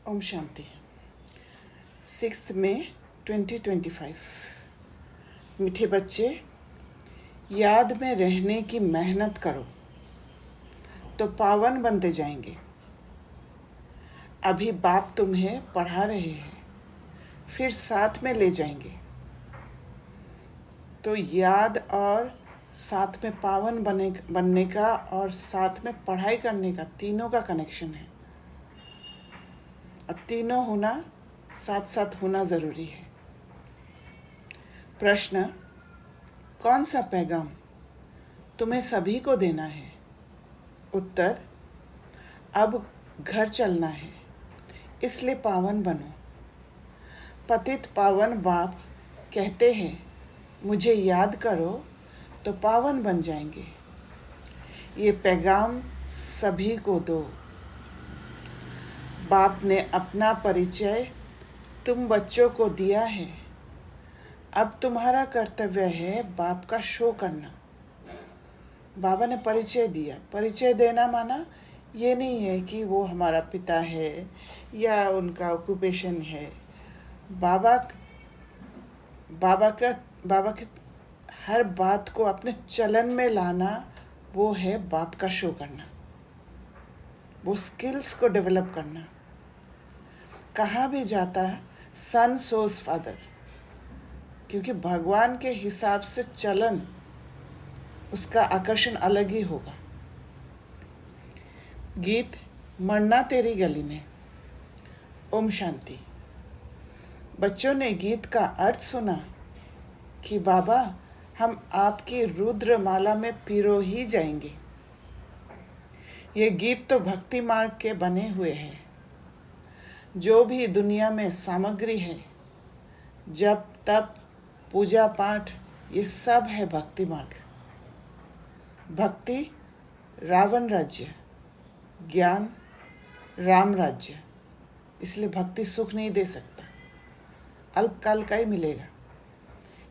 ओम शांति। 6 मई 2025। मीठे बच्चे, याद में रहने की मेहनत करो तो पावन बनते जाएंगे। अभी बाप तुम्हें पढ़ा रहे हैं, फिर साथ में ले जाएंगे। तो याद और साथ में पावन बनने का और साथ में पढ़ाई करने का, तीनों का कनेक्शन है। और तीनों होना, साथ साथ होना ज़रूरी है। प्रश्न: कौन सा पैगाम तुम्हें सभी को देना है? उत्तर: अब घर चलना है, इसलिए पावन बनो। पतित पावन बाप कहते हैं, मुझे याद करो तो पावन बन जाएंगे। ये पैगाम सभी को दो। बाप ने अपना परिचय तुम बच्चों को दिया है। अब तुम्हारा कर्तव्य है बाप का शो करना। बाबा ने परिचय दिया। परिचय देना माना ये नहीं है कि वो हमारा पिता है या उनका ऑक्यूपेशन है। बाबा के हर बात को अपने चलन में लाना, वो है बाप का शो करना, वो स्किल्स को डेवलप करना। कहाँ भी जाता है सन सोज फादर, क्योंकि भगवान के हिसाब से चलन, उसका आकर्षण अलग ही होगा। गीत मरना तेरी गली में। ओम शांति। बच्चों ने गीत का अर्थ सुना कि बाबा, हम आपकी रुद्र माला में पिरो ही जाएंगे। ये गीत तो भक्ति मार्ग के बने हुए हैं। जो भी दुनिया में सामग्री है, जप तप पूजा पाठ, ये सब है भक्ति मार्ग। भक्ति रावण राज्य, ज्ञान राम राज्य। इसलिए भक्ति सुख नहीं दे सकता, अल्पकाल का ही मिलेगा।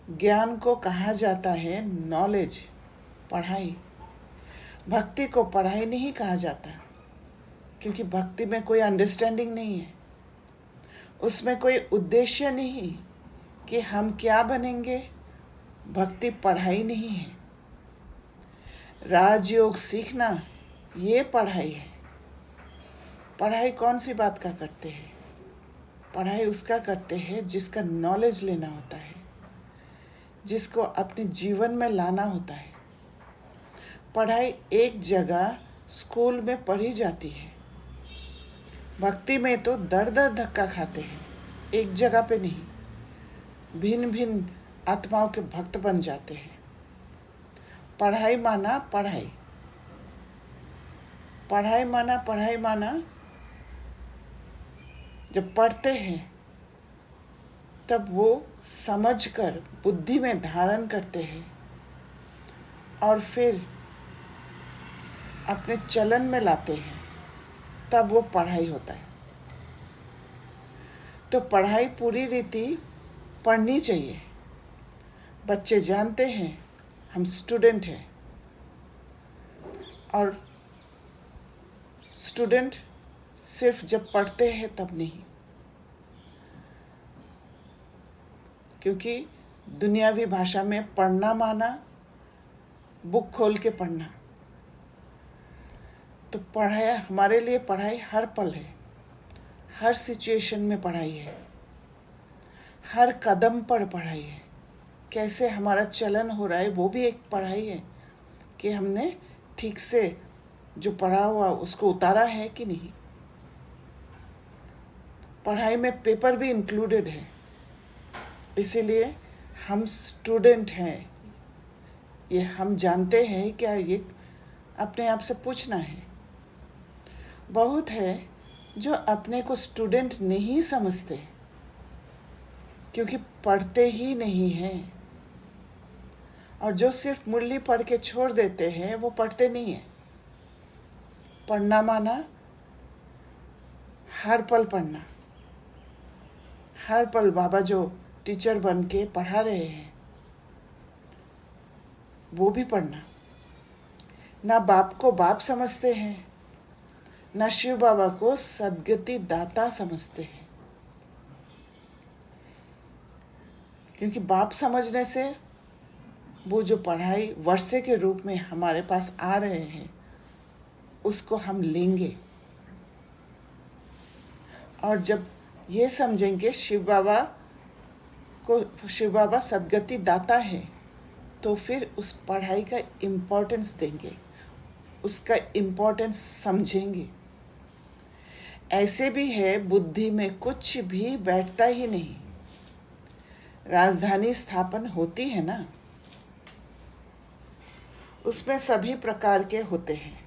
ज्ञान को कहा जाता है नॉलेज, पढ़ाई। भक्ति को पढ़ाई नहीं कहा जाता, क्योंकि भक्ति में कोई अंडरस्टैंडिंग नहीं है, उसमें कोई उद्देश्य नहीं कि हम क्या बनेंगे। भक्ति पढ़ाई नहीं है। राजयोग सीखना ये पढ़ाई है। पढ़ाई कौन सी बात का करते हैं? पढ़ाई उसका करते हैं जिसका नॉलेज लेना होता है, जिसको अपने जीवन में लाना होता है। पढ़ाई एक जगह स्कूल में पढ़ी जाती है। भक्ति में तो दर दर धक्का खाते हैं, एक जगह पे नहीं। भिन्न भिन्न आत्माओं के भक्त बन जाते हैं। पढ़ाई माना पढ़ाई, पढ़ाई माना जब पढ़ते हैं तब वो समझकर बुद्धि में धारण करते हैं और फिर अपने चलन में लाते हैं, तब वो पढ़ाई होता है। तो पढ़ाई पूरी रीति पढ़नी चाहिए। बच्चे जानते हैं हम स्टूडेंट हैं, और स्टूडेंट सिर्फ जब पढ़ते हैं तब नहीं, क्योंकि दुनियावी भाषा में पढ़ना माना बुक खोल के पढ़ना। तो पढ़ाई हमारे लिए, पढ़ाई हर पल है, हर सिचुएशन में पढ़ाई है, हर कदम पर पढ़ाई है। कैसे हमारा चलन हो रहा है वो भी एक पढ़ाई है, कि हमने ठीक से जो पढ़ा हुआ उसको उतारा है कि नहीं। पढ़ाई में पेपर भी इंक्लूडेड है। इसीलिए हम स्टूडेंट हैं, ये हम जानते हैं क्या, ये अपने आप से पूछना है। बहुत है जो अपने को स्टूडेंट नहीं समझते, क्योंकि पढ़ते ही नहीं हैं। और जो सिर्फ मुरली पढ़ के छोड़ देते हैं वो पढ़ते नहीं हैं। पढ़ना माना हर पल पढ़ना, हर पल बाबा जो टीचर बन के पढ़ा रहे हैं वो भी पढ़ना। ना बाप को बाप समझते हैं, न शिव बाबा को सद्गति दाता समझते हैं, क्योंकि बाप समझने से वो जो पढ़ाई वर्षे के रूप में हमारे पास आ रहे हैं उसको हम लेंगे। और जब ये समझेंगे शिव बाबा सद्गति दाता है, तो फिर उस पढ़ाई का इम्पोर्टेंस देंगे, उसका इम्पोर्टेंस समझेंगे। ऐसे भी है बुद्धि में कुछ भी बैठता ही नहीं। राजधानी स्थापन होती है ना, उसमें सभी प्रकार के होते हैं।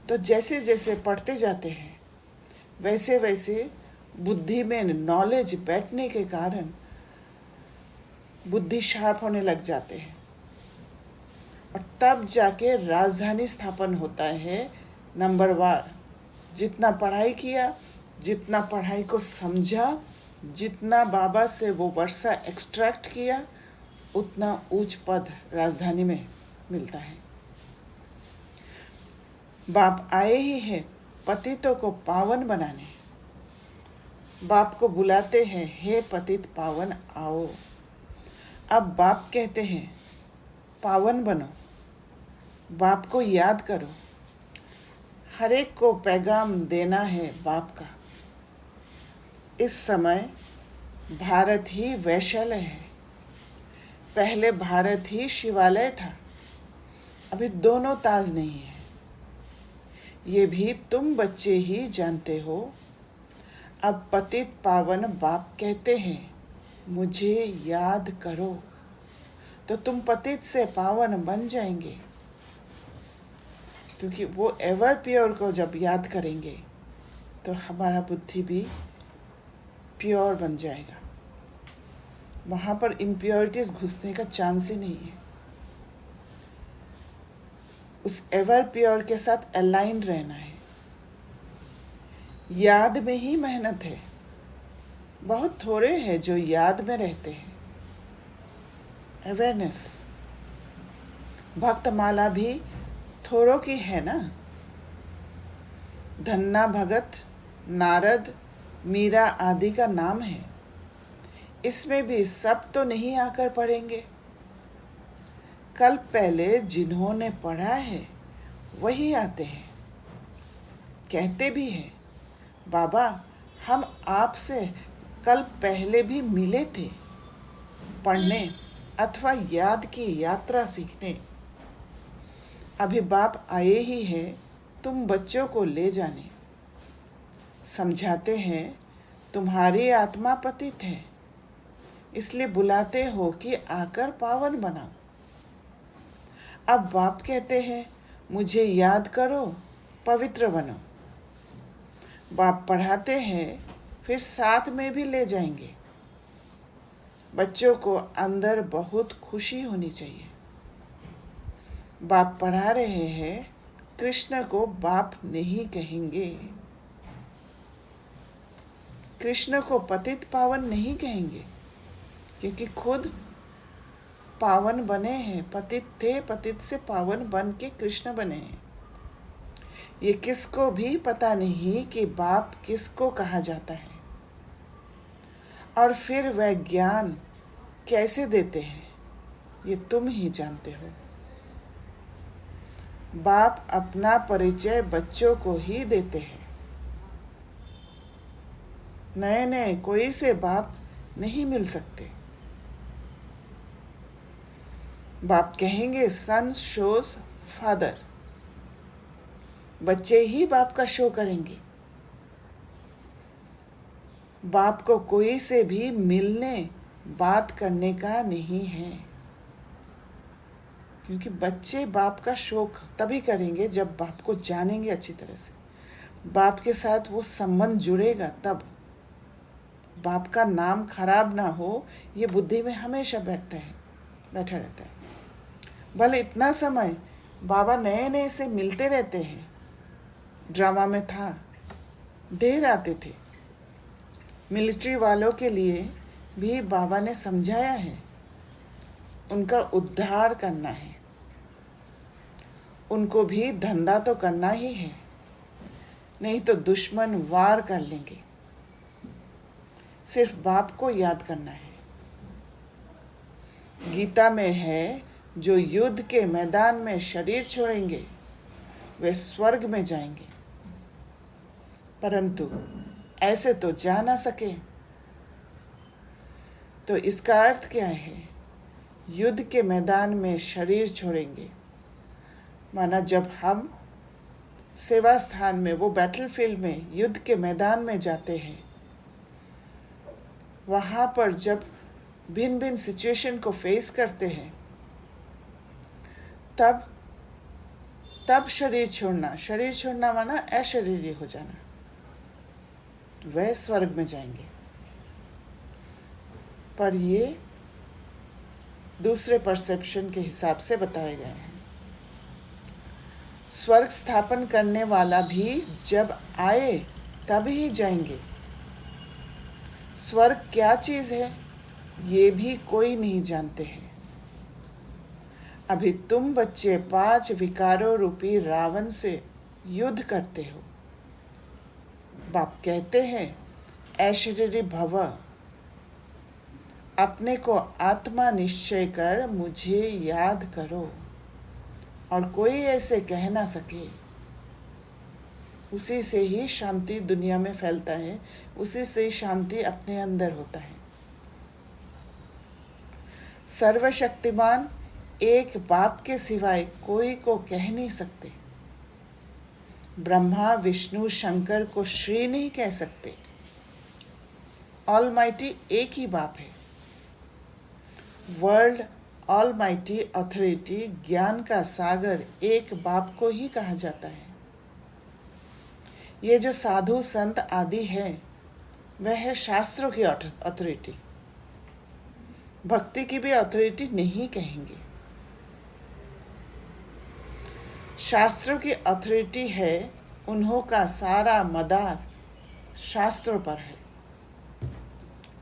तो जैसे जैसे पढ़ते जाते हैं वैसे वैसे बुद्धि में नॉलेज बैठने के कारण बुद्धि शार्प होने लग जाते हैं, और तब जाके राजधानी स्थापन होता है। नंबर वार जितना पढ़ाई किया, जितना पढ़ाई को समझा, जितना बाबा से वो वर्षा एक्सट्रैक्ट किया, उतना ऊंच पद राजधानी में मिलता है। बाप आए ही हैं पतितों को पावन बनाने। बाप को बुलाते हैं, हे पतित पावन आओ। अब बाप कहते हैं पावन बनो, बाप को याद करो। हर एक को पैगाम देना है बाप का। इस समय भारत ही वैशाल्य है, पहले भारत ही शिवालय था, अभी दोनों ताज नहीं है। ये भी तुम बच्चे ही जानते हो। अब पतित पावन बाप कहते हैं मुझे याद करो, तो तुम पतित से पावन बन जाएंगे, क्योंकि वो एवर प्योर को जब याद करेंगे तो हमारा बुद्धि भी प्योर बन जाएगा। वहाँ पर इम्प्योरिटीज घुसने का चांस ही नहीं है। उस एवर प्योर के साथ अलाइन रहना है। याद में ही मेहनत है। बहुत थोड़े हैं जो याद में रहते हैं। अवेयरनेस भक्तमाला भी थोड़ों की है ना। धन्ना भगत, नारद, मीरा आदि का नाम है। इसमें भी सब तो नहीं आकर पढ़ेंगे। कल पहले जिन्होंने पढ़ा है वही आते हैं। कहते भी हैं बाबा हम आपसे कल पहले भी मिले थे, पढ़ने अथवा याद की यात्रा सीखने। अभी बाप आए ही हैं तुम बच्चों को ले जाने। समझाते हैं तुम्हारी आत्मा पतित है, इसलिए बुलाते हो कि आकर पावन बनाओ। अब बाप कहते हैं मुझे याद करो, पवित्र बनो। बाप पढ़ाते हैं, फिर साथ में भी ले जाएंगे। बच्चों को अंदर बहुत खुशी होनी चाहिए। बाप पढ़ा रहे हैं, कृष्ण को बाप नहीं कहेंगे, कृष्ण को पतित पावन नहीं कहेंगे, क्योंकि खुद पावन बने हैं। पतित थे, पतित से पावन बन के कृष्ण बने हैं। ये किसको भी पता नहीं कि बाप किसको कहा जाता है, और फिर वह ज्ञान कैसे देते हैं ये तुम ही जानते हो। बाप अपना परिचय बच्चों को ही देते हैं। नए नए कोई से बाप नहीं मिल सकते। बाप कहेंगे सन शोज फादर, बच्चे ही बाप का शो करेंगे। बाप को कोई से भी मिलने बात करने का नहीं है, क्योंकि बच्चे बाप का शोक तभी करेंगे जब बाप को जानेंगे अच्छी तरह से। बाप के साथ वो संबंध जुड़ेगा तब। बाप का नाम खराब ना हो, ये बुद्धि में हमेशा बैठा रहता है। भले इतना समय बाबा नए नए से मिलते रहते हैं। ड्रामा में था, ढेर आते थे। मिलिट्री वालों के लिए भी बाबा ने समझाया है, उनका उद्धार करना है, उनको भी धंधा तो करना ही है। नहीं तो दुश्मन वार कर लेंगे। सिर्फ बाप को याद करना है। गीता में है, जो युद्ध के मैदान में शरीर छोड़ेंगे वे स्वर्ग में जाएंगे, परंतु ऐसे तो जा ना सके। तो इसका अर्थ क्या है? युद्ध के मैदान में शरीर छोड़ेंगे माना जब हम सेवा स्थान में, वो बैटलफील्ड में, युद्ध के मैदान में जाते हैं, वहाँ पर जब भिन्न भिन्न सिचुएशन को फेस करते हैं, तब शरीर छोड़ना माना अशरीरी हो जाना, वह स्वर्ग में जाएंगे। पर ये दूसरे परसेप्शन के हिसाब से बताए गए हैं। स्वर्ग स्थापन करने वाला भी जब आए तब ही जाएंगे। स्वर्ग क्या चीज़ है ये भी कोई नहीं जानते हैं। अभी तुम बच्चे 5 विकारों रूपी रावण से युद्ध करते हो। बाप कहते हैं, ऐश्वर्य भव, अपने को आत्मा निश्चय कर मुझे याद करो और कोई ऐसे कह ना सके। उसी से ही शांति दुनिया में फैलता है, उसी से ही शांति अपने अंदर होता है। सर्वशक्तिमान एक बाप के सिवाय कोई को कह नहीं सकते। ब्रह्मा विष्णु शंकर को श्री नहीं कह सकते। ऑलमाइटी एक ही बाप है। वर्ल्ड ऑलमाइटी अथॉरिटी, ज्ञान का सागर एक बाप को ही कहा जाता है। ये जो साधु संत आदि है वह है शास्त्रों की अथॉरिटी। भक्ति की भी अथॉरिटी नहीं कहेंगे। शास्त्रों की अथॉरिटी है, उन्हों का सारा मदार शास्त्रों पर है।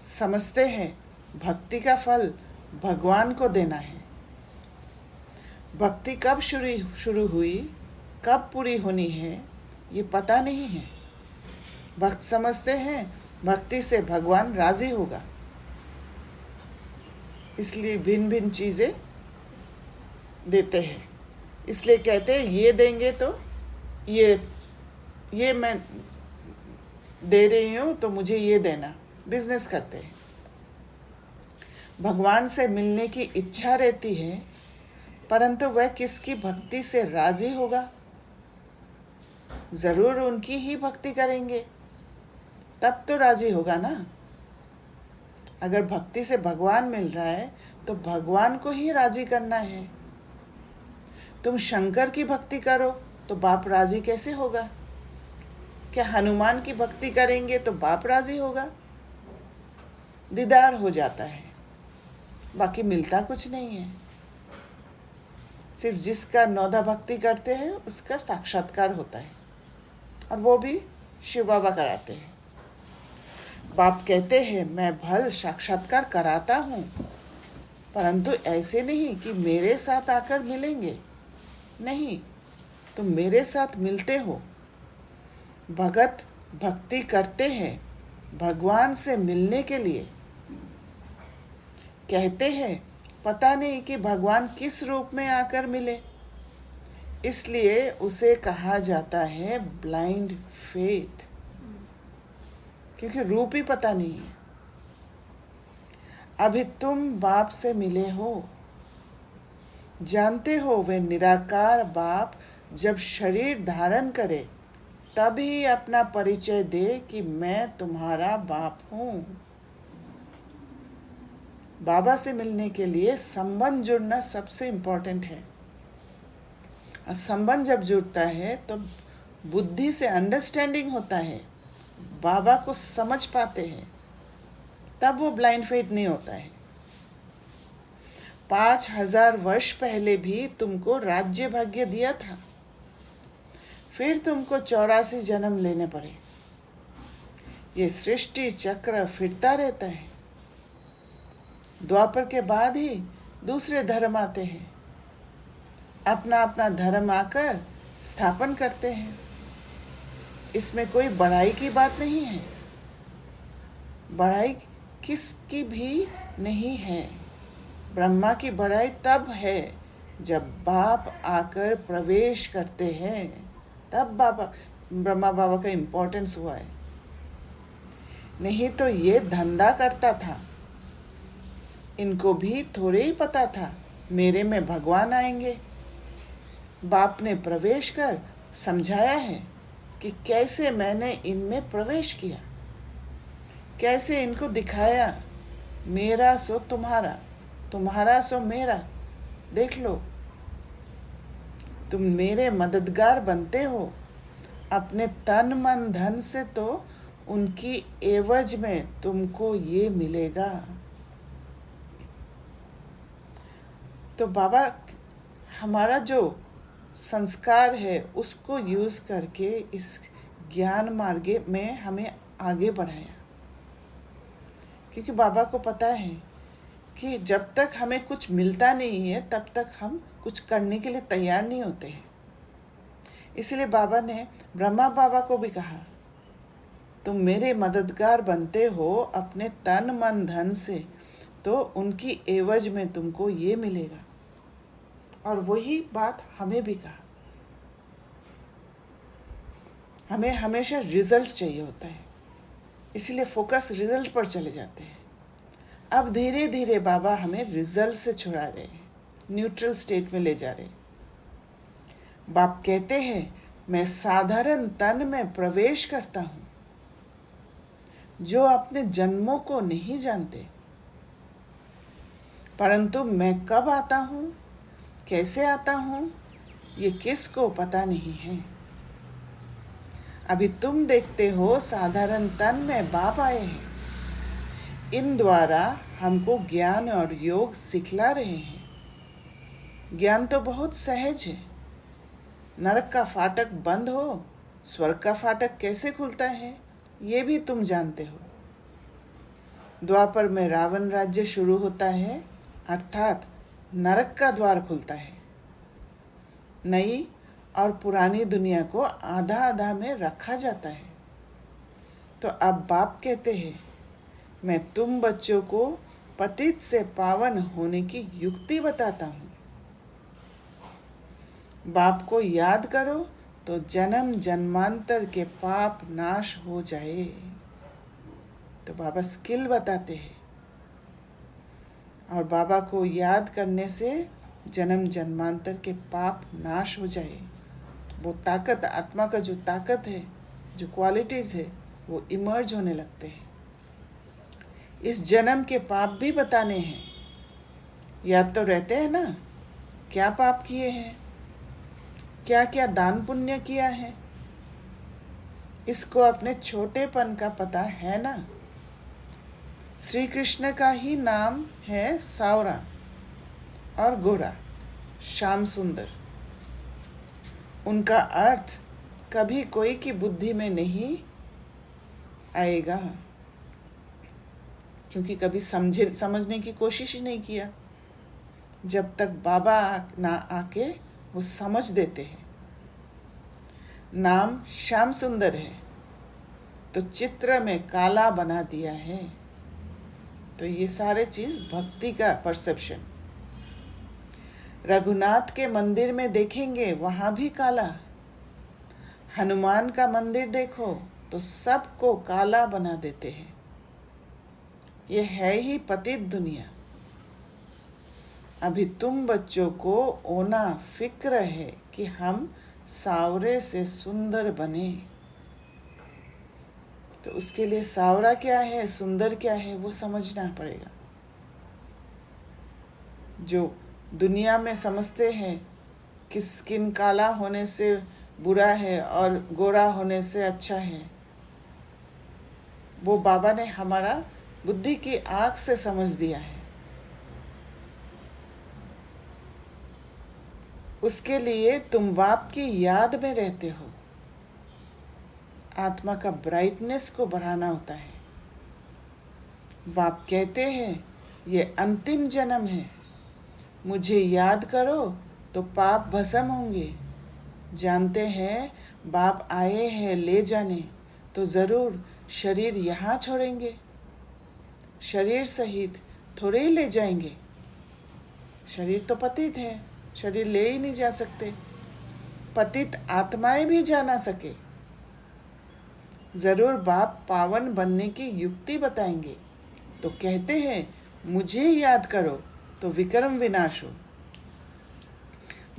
समझते हैं भक्ति का फल भगवान को देना है। भक्ति कब शुरू हुई, कब पूरी होनी है ये पता नहीं है। भक्त समझते हैं भक्ति से भगवान राजी होगा, इसलिए भिन्न भिन्न चीज़ें देते हैं। इसलिए कहते हैं ये देंगे तो ये मैं दे रही हूँ तो मुझे ये देना। बिजनेस करते हैं। भगवान से मिलने की इच्छा रहती है, परंतु वह किसकी भक्ति से राजी होगा? ज़रूर उनकी ही भक्ति करेंगे तब तो राजी होगा ना। अगर भक्ति से भगवान मिल रहा है तो भगवान को ही राजी करना है। तुम शंकर की भक्ति करो तो बाप राजी कैसे होगा? क्या हनुमान की भक्ति करेंगे तो बाप राजी होगा? दीदार हो जाता है, बाकी मिलता कुछ नहीं है। सिर्फ जिसका नौधा भक्ति करते हैं उसका साक्षात्कार होता है, और वो भी शिव बाबा कराते हैं। बाप कहते हैं मैं भल साक्षात्कार कराता हूँ, परंतु ऐसे नहीं कि मेरे साथ आकर मिलेंगे। नहीं, तुम मेरे साथ मिलते हो। भगत भक्ति करते हैं भगवान से मिलने के लिए। कहते हैं पता नहीं कि भगवान किस रूप में आकर मिले, इसलिए उसे कहा जाता है ब्लाइंड फेथ, क्योंकि रूप ही पता नहीं है। अभी तुम बाप से मिले हो, जानते हो वे निराकार बाप जब शरीर धारण करे तभी अपना परिचय दे कि मैं तुम्हारा बाप हूँ। बाबा से मिलने के लिए संबंध जुड़ना सबसे इम्पोर्टेंट है। और संबंध जब जुड़ता है तो बुद्धि से अंडरस्टैंडिंग होता है, बाबा को समझ पाते हैं, तब वो ब्लाइंड फेथ नहीं होता है। 5000 वर्ष पहले भी तुमको राज्य भाग्य दिया था, फिर तुमको 84 जन्म लेने पड़े। ये सृष्टि चक्र फिरता रहता है। द्वापर के बाद ही दूसरे धर्म आते हैं, अपना अपना धर्म आकर स्थापन करते हैं। इसमें कोई बड़ाई की बात नहीं है, बड़ाई किसकी भी नहीं है। ब्रह्मा की बड़ाई तब है जब बाप आकर प्रवेश करते हैं, तब ब्रह्मा बाबा का इम्पोर्टेंस हुआ है। नहीं तो ये धंधा करता था, इनको भी थोड़े ही पता था मेरे में भगवान आएंगे। बाप ने प्रवेश कर समझाया है कि कैसे मैंने इनमें प्रवेश किया, कैसे इनको दिखाया मेरा सो तुम्हारा, तुम्हारा सो मेरा। देख लो, तुम मेरे मददगार बनते हो अपने तन मन धन से, तो उनकी एवज में तुमको ये मिलेगा। तो बाबा हमारा जो संस्कार है उसको यूज़ करके इस ज्ञान मार्ग में हमें आगे बढ़ाया, क्योंकि बाबा को पता है कि जब तक हमें कुछ मिलता नहीं है तब तक हम कुछ करने के लिए तैयार नहीं होते हैं। इसलिए बाबा ने ब्रह्मा बाबा को भी कहा, तुम मेरे मददगार बनते हो अपने तन मन धन से, तो उनकी एवज में तुमको ये मिलेगा। और वही बात हमें भी कहा, हमें हमेशा रिजल्ट चाहिए होता है, इसलिए फोकस रिजल्ट पर चले जाते हैं। अब धीरे धीरे बाबा हमें रिजल्ट से छुड़ा रहे हैं, न्यूट्रल स्टेट में ले जा रहे हैं। बाप कहते हैं, मैं साधारण तन में प्रवेश करता हूँ, जो अपने जन्मों को नहीं जानते, परंतु मैं कब आता हूँ, कैसे आता हूँ, ये किसको पता नहीं है। अभी तुम देखते हो साधारण तन में बाप आए हैं, इन द्वारा हमको ज्ञान और योग सिखला रहे हैं। ज्ञान तो बहुत सहज है, नरक का फाटक बंद हो, स्वर्ग का फाटक कैसे खुलता है ये भी तुम जानते हो। द्वापर में रावण राज्य शुरू होता है, अर्थात नरक का द्वार खुलता है। नई और पुरानी दुनिया को आधा आधा में रखा जाता है। तो अब बाप कहते हैं, मैं तुम बच्चों को पतित से पावन होने की युक्ति बताता हूँ। बाप को याद करो तो जन्म जन्मांतर के पाप नाश हो जाए। तो बाबा स्किल बताते हैं, और बाबा को याद करने से जन्म जन्मांतर के पाप नाश हो जाए। वो ताकत, आत्मा का जो ताकत है, जो क्वालिटीज़ है, वो इमर्ज होने लगते हैं। इस जन्म के पाप भी बताने हैं, याद तो रहते हैं ना, क्या पाप किए हैं, क्या क्या दान पुण्य किया है, इसको अपने छोटेपन का पता है ना। श्री कृष्ण का ही नाम है सावरा और गोरा, श्याम सुंदर। उनका अर्थ कभी कोई की बुद्धि में नहीं आएगा, क्योंकि कभी समझने की कोशिश ही नहीं किया। जब तक बाबा ना आके वो समझ देते हैं। नाम श्याम सुंदर है तो चित्र में काला बना दिया है। तो ये सारे चीज़ भक्ति का परसेप्शन। रघुनाथ के मंदिर में देखेंगे वहाँ भी काला, हनुमान का मंदिर देखो तो सबको काला बना देते हैं। ये है ही पतित दुनिया। अभी तुम बच्चों को ओना फिक्र है कि हम सावरे से सुंदर बने। तो उसके लिए सावरा क्या है, सुंदर क्या है, वो समझना पड़ेगा। जो दुनिया में समझते हैं कि स्किन काला होने से बुरा है और गोरा होने से अच्छा है, वो बाबा ने हमारा बुद्धि की आँख से समझ दिया है। उसके लिए तुम बाप की याद में रहते हो। आत्मा का ब्राइटनेस को बढ़ाना होता है। बाप कहते हैं, ये अंतिम जन्म है, मुझे याद करो तो पाप भस्म होंगे, जानते हैं बाप आए हैं ले जाने, तो ज़रूर शरीर यहाँ छोड़ेंगे, शरीर सहित थोड़े ही ले जाएंगे। शरीर तो पतित है, शरीर ले ही नहीं जा सकते। पतित आत्माएं भी जा ना सके, ज़रूर बाप पावन बनने की युक्ति बताएंगे। तो कहते हैं मुझे याद करो तो विक्रम विनाश हो।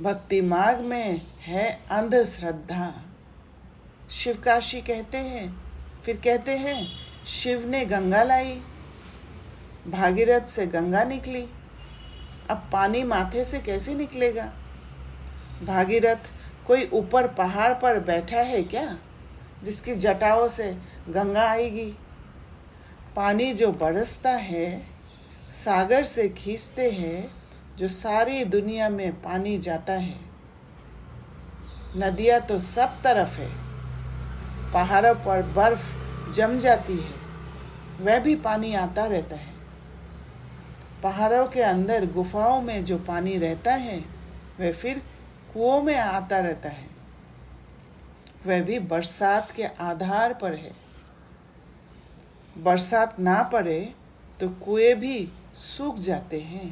भक्ति मार्ग में है अंधश्रद्धा। शिवकाशी कहते हैं, फिर कहते हैं शिव ने गंगा लाई, भागीरथ से गंगा निकली। अब पानी माथे से कैसे निकलेगा? भागीरथ कोई ऊपर पहाड़ पर बैठा है क्या, जिसकी जटाओं से गंगा आएगी? पानी जो बरसता है, सागर से खींचते हैं, जो सारी दुनिया में पानी जाता है। नदियाँ तो सब तरफ है, पहाड़ों पर बर्फ जम जाती है, वह भी पानी आता रहता है। पहाड़ों के अंदर गुफाओं में जो पानी रहता है, वह फिर कुओं में आता रहता है, वह भी बरसात के आधार पर है। बरसात ना पड़े तो कुएं भी सूख जाते हैं।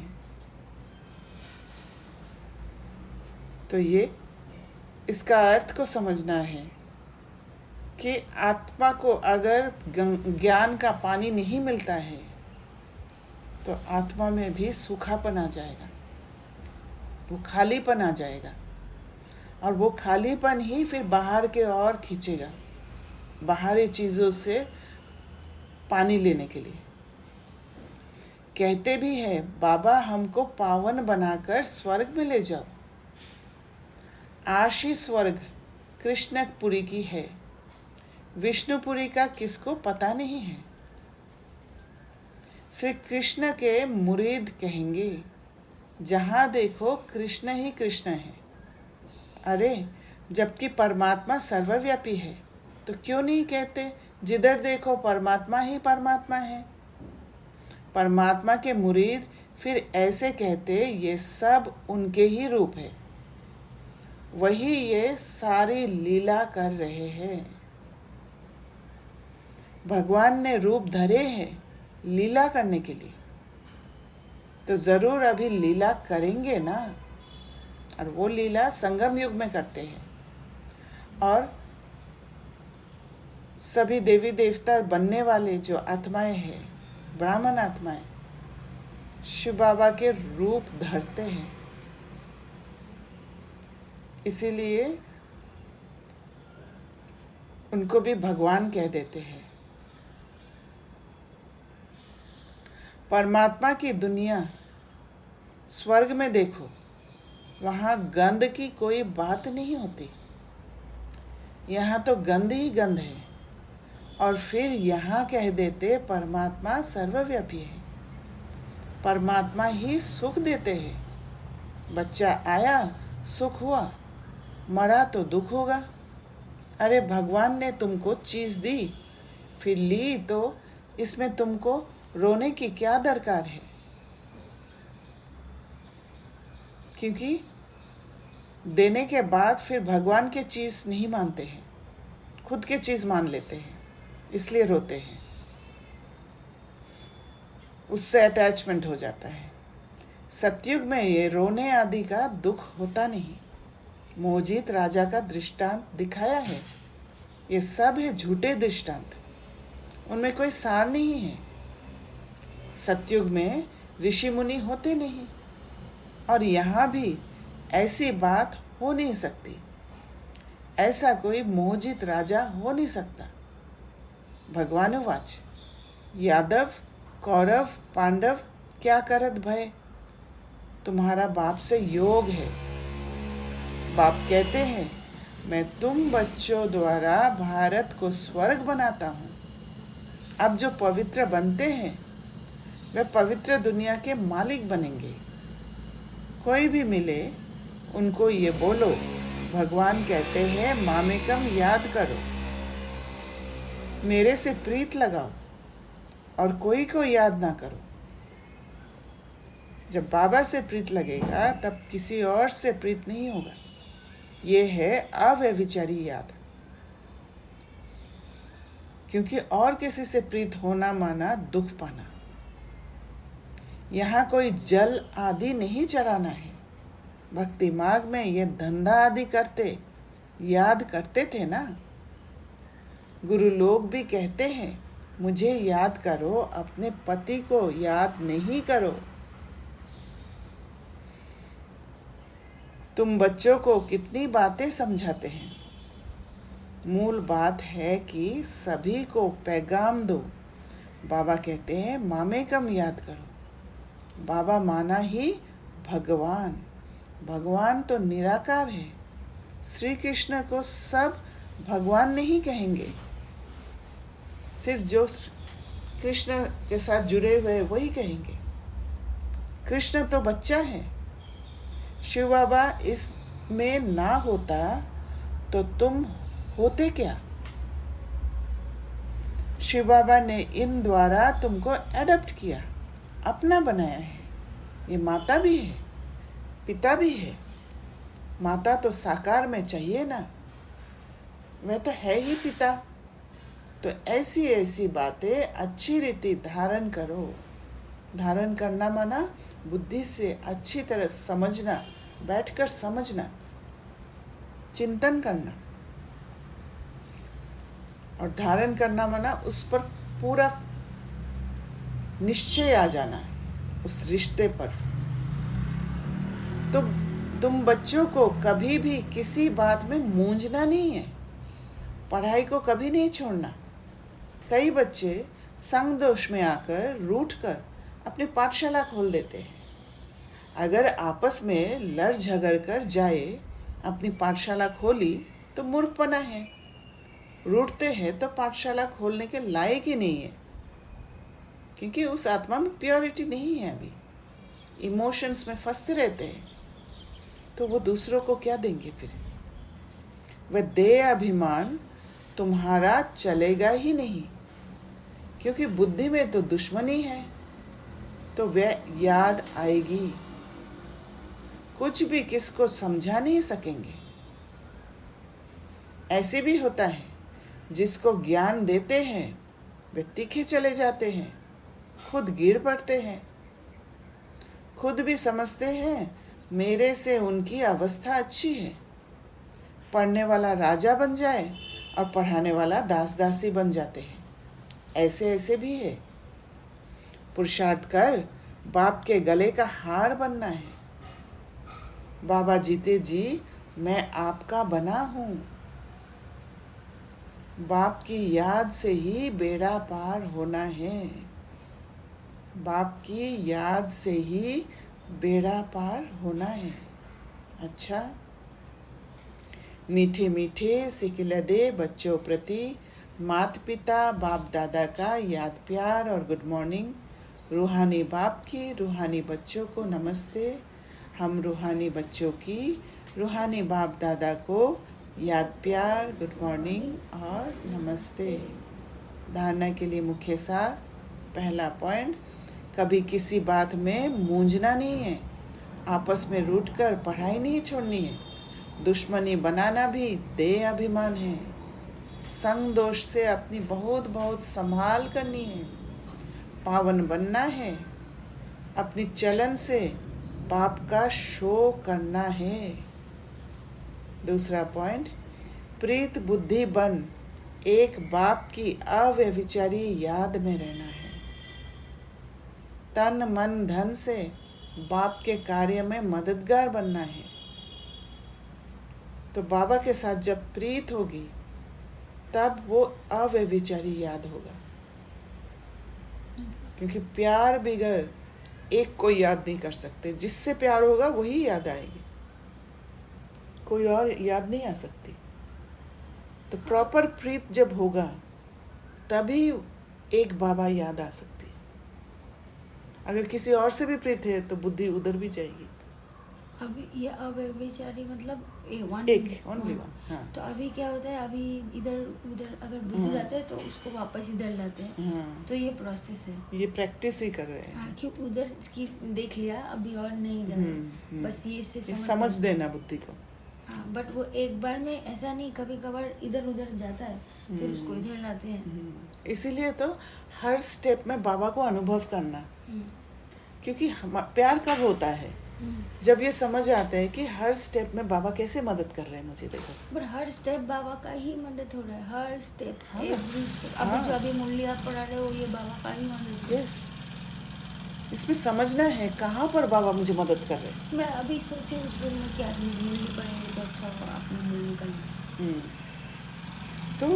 तो ये इसका अर्थ को समझना है कि आत्मा को अगर ज्ञान का पानी नहीं मिलता है तो आत्मा में भी सूखापन आ जाएगा, वो खालीपन आ जाएगा, और वो खालीपन ही फिर बाहर के ओर खींचेगा, बाहरी चीज़ों से पानी लेने के लिए। कहते भी है बाबा हमको पावन बनाकर स्वर्ग में ले जाओ। आशी स्वर्ग कृष्णपुरी की है, विष्णुपुरी का किसको पता नहीं है। श्री कृष्ण के मुरीद कहेंगे जहाँ देखो कृष्ण ही कृष्ण है। अरे जबकि परमात्मा सर्वव्यापी है, तो क्यों नहीं कहते जिधर देखो परमात्मा ही परमात्मा है। परमात्मा के मुरीद फिर ऐसे कहते ये सब उनके ही रूप है, वही ये सारी लीला कर रहे हैं। भगवान ने रूप धरे हैं लीला करने के लिए, तो ज़रूर अभी लीला करेंगे ना। और वो लीला संगम युग में करते हैं, और सभी देवी देवता बनने वाले जो आत्माएं हैं, ब्राह्मण आत्माएं, शिव बाबा के रूप धरते हैं। इसीलिए उनको भी भगवान कह देते हैं। परमात्मा की दुनिया स्वर्ग में देखो, वहाँ गंध की कोई बात नहीं होती। यहाँ तो गंध ही गंध है, और फिर यहाँ कह देते परमात्मा सर्वव्यापी है, परमात्मा ही सुख देते हैं। बच्चा आया सुख हुआ, मरा तो दुख होगा। अरे भगवान ने तुमको चीज़ दी, फिर ली, तो इसमें तुमको रोने की क्या दरकार है? क्योंकि देने के बाद फिर भगवान के चीज़ नहीं मानते हैं, खुद के चीज़ मान लेते हैं, इसलिए रोते हैं, उससे अटैचमेंट हो जाता है। सतयुग में ये रोने आदि का दुख होता नहीं। मोहजीत राजा का दृष्टांत दिखाया है, ये सब है झूठे दृष्टांत, उनमें कोई सार नहीं है। सतयुग में ऋषि मुनि होते नहीं, और यहाँ भी ऐसी बात हो नहीं सकती। ऐसा कोई मोहजित राजा हो नहीं सकता। भगवानुवाच यादव कौरव पांडव क्या करत भय, तुम्हारा बाप से योग है। बाप कहते हैं मैं तुम बच्चों द्वारा भारत को स्वर्ग बनाता हूँ। अब जो पवित्र बनते हैं वे पवित्र दुनिया के मालिक बनेंगे। कोई भी मिले उनको ये बोलो, भगवान कहते हैं मामेकम याद करो, मेरे से प्रीत लगाओ और कोई को याद ना करो। जब बाबा से प्रीत लगेगा तब किसी और से प्रीत नहीं होगा। ये है अव्यभिचारी याद। क्योंकि और किसी से प्रीत होना माना दुख पाना। यहाँ कोई जल आदि नहीं चढ़ाना है। भक्ति मार्ग में ये धंधा आदि करते याद करते थे ना। गुरु लोग भी कहते हैं मुझे याद करो, अपने पति को याद नहीं करो। तुम बच्चों को कितनी बातें समझाते हैं। मूल बात है कि सभी को पैगाम दो। बाबा कहते हैं मामे कम याद करो। बाबा माना ही भगवान। भगवान तो निराकार है। श्री कृष्ण को सब भगवान नहीं कहेंगे, सिर्फ जो कृष्ण के साथ जुड़े हुए वही कहेंगे। कृष्ण तो बच्चा है। शिव बाबा इसमें ना होता तो तुम होते क्या। शिव बाबा ने इन द्वारा तुमको एडॉप्ट किया, अपना बनाया है। ये माता भी है, पिता भी है। माता तो साकार में चाहिए ना, वह तो है ही पिता। तो ऐसी ऐसी बातें अच्छी रीति धारण करो। धारण करना माना बुद्धि से अच्छी तरह समझना, बैठकर समझना, चिंतन करना। और धारण करना माना उस पर पूरा निश्चय आ जाना, उस रिश्ते पर। तो तुम बच्चों को कभी भी किसी बात में मूंझना नहीं है। पढ़ाई को कभी नहीं छोड़ना। कई बच्चे संग दोष में आकर रूठ कर अपनी पाठशाला खोल देते हैं। अगर आपस में लड़ झगड़ कर जाए अपनी पाठशाला खोली तो मूर्खपना है। रूठते हैं तो पाठशाला खोलने के लायक ही नहीं है, क्योंकि उस आत्मा में प्योरिटी नहीं है। अभी इमोशंस में फंसते रहते हैं, तो वो दूसरों को क्या देंगे फिर। वह देह अभिमान तुम्हारा चलेगा ही नहीं, क्योंकि बुद्धि में तो दुश्मनी है, तो वह याद आएगी। कुछ भी किसको समझा नहीं सकेंगे। ऐसे भी होता है जिसको ज्ञान देते हैं वे तीखे चले जाते हैं, खुद गिर पड़ते हैं। खुद भी समझते हैं मेरे से उनकी अवस्था अच्छी है। पढ़ने वाला राजा बन जाए और पढ़ाने वाला दास दासी बन जाते हैं। ऐसे ऐसे भी है। पुरुषार्थ कर बाप के गले का हार बनना है। बाबा जीते जी मैं आपका बना हूँ। बाप की याद से ही बेड़ा पार होना है। बाप की याद से ही बेड़ा पार होना है। अच्छा, मीठे मीठे सिकिलदे बच्चों प्रति माता पिता बाप दादा का याद प्यार और गुड मॉर्निंग। रूहानी बाप की रूहानी बच्चों को नमस्ते। हम रूहानी बच्चों की रूहानी बाप दादा को याद प्यार, गुड मॉर्निंग और नमस्ते। धारणा के लिए मुख्य सार। पहला पॉइंट, कभी किसी बात में मूंझना नहीं है। आपस में रूठकर पढ़ाई नहीं छोड़नी है। दुश्मनी बनाना भी देह अभिमान है। संग दोष से अपनी बहुत बहुत संभाल करनी है। पावन बनना है। अपनी चलन से पाप का शो करना है। दूसरा पॉइंट, प्रीत बुद्धि बन एक बाप की अव्यभिचारी याद में रहना है। तन मन धन से बाप के कार्य में मददगार बनना है। तो बाबा के साथ जब प्रीत होगी तब वो अव्यभिचारी याद होगा, क्योंकि प्यार बिगर एक को याद नहीं कर सकते। जिससे प्यार होगा वही याद आएगी, कोई और याद नहीं आ सकती। तो प्रॉपर प्रीत जब होगा तभी एक बाबा याद आ सकती है। अगर किसी और से भी प्रीत है तो बुद्धि उधर भी जाएगी। अभी ये अव्यभिचारी मतलब एक ओनली वन। हाँ, तो अभी क्या होता है, अभी इधर उधर अगर बुद्धि जाते हैं तो उसको वापस इधर लाते हैं। हाँ, तो ये प्रोसेस है। ये प्रैक्टिस ही कर रहे हैं। हाँ, कि उधर की देख लिया, अभी और नहीं जाना। बस ये से ये समझ देना बुद्धि को। हाँ, बट वो एक बार में ऐसा नहीं, कभी कभार इधर उधर जाता है, फिर उसको इधर लाते हैं। इसीलिए तो हर स्टेप में बाबा को अनुभव करना, हम्म, क्योंकि प्यार कब होता है हम्म। जब ये समझ आता है कि हर स्टेप में बाबा कैसे मदद कर रहे हैं मुझे, देखो। बट हर स्टेप बाबा का ही मदद हो रहा है, हर स्टेप, हाँ, एवरी स्टेप। हाँ। अभी जो अभी मुरली आप पढ़ा रहे हो, ये बाबा का ही मदद है। यस, इसमें समझना है कहाँ पर बाबा मुझे मदद कर रहे हैं। मैं अभी सोची उस दिन में क्या मुरली पढ़ेंगे तो अच्छा होगा, आपने मुरली का हम्म, तो